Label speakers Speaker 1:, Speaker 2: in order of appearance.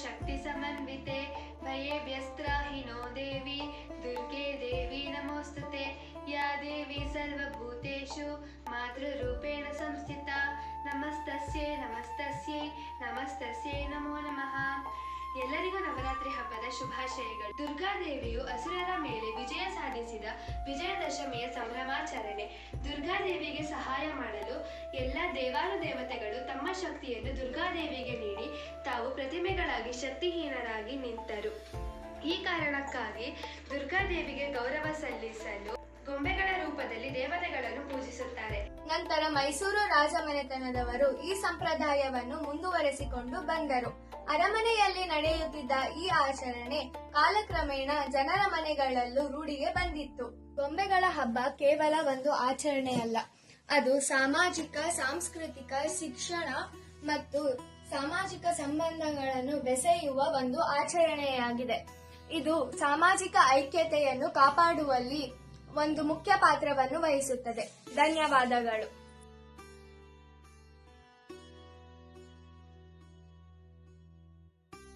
Speaker 1: शक्ति समन्विते भयेभ्यस्त्राहिनो देवी दुर्गे देवी नमोस्तुते या देवी सर्वभूतेषु मातृरूपेण संस्थिता नमस्तस्यै नमस्तस्यै नमस्तस्यै नमो नमः। ಎಲ್ಲರಿಗೂ ನವರಾತ್ರಿ ಹಬ್ಬದ ಶುಭಾಶಯಗಳು। ದುರ್ಗಾದೇವಿಯು ಅಸುರರ ಮೇಲೆ ವಿಜಯ ಸಾಧಿಸಿದ ವಿಜಯದಶಮಿಯ ಸಂಭ್ರಮಾಚರಣೆ। ದುರ್ಗಾದೇವಿಗೆ ಸಹಾಯ ಮಾಡಲು ಎಲ್ಲ ದೇವಾನುದೇವತೆಗಳು ತಮ್ಮ ಶಕ್ತಿಯನ್ನು ದುರ್ಗಾದೇವಿಗೆ ನೀಡಿ ತಾವು ಪ್ರತಿಮೆಗಳಾಗಿ ಶಕ್ತಿಹೀನರಾಗಿ ನಿಂತರು। ಈ ಕಾರಣಕ್ಕಾಗಿ ದುರ್ಗಾದೇವಿಗೆ ಗೌರವ ಸಲ್ಲಿಸಲು ಗೊಂಬೆಗಳ ರೂಪದಲ್ಲಿ ದೇವತೆಗಳನ್ನು ಪೂಜಿಸುತ್ತಾರೆ।
Speaker 2: ನಂತರ ಮೈಸೂರು ರಾಜಮನೆತನದವರು ಈ ಸಂಪ್ರದಾಯವನ್ನು ಮುಂದುವರೆಸಿಕೊಂಡು ಬಂದರು। ಅರಮನೆಯಲ್ಲಿ ನಡೆಯುತ್ತಿದ್ದ ಈ ಆಚರಣೆ ಕಾಲಕ್ರಮೇಣ ಜನರ ಮನೆಗಳಲ್ಲೂ ರೂಢಿಗೆ ಬಂದಿತ್ತು। ಗೊಂಬೆಗಳ ಹಬ್ಬ ಕೇವಲ ಒಂದು ಆಚರಣೆಯಲ್ಲ, ಅದು ಸಾಮಾಜಿಕ, ಸಾಂಸ್ಕೃತಿಕ, ಶಿಕ್ಷಣ ಮತ್ತು ಸಾಮಾಜಿಕ ಸಂಬಂಧಗಳನ್ನು ಬೆಸೆಯುವ ಒಂದು ಆಚರಣೆಯಾಗಿದೆ। ಇದು ಸಾಮಾಜಿಕ ಐಕ್ಯತೆಯನ್ನು ಕಾಪಾಡುವಲ್ಲಿ ಒಂದು ಮುಖ್ಯ ಪಾತ್ರವನ್ನು ವಹಿಸುತ್ತದೆ। ಧನ್ಯವಾದಗಳು।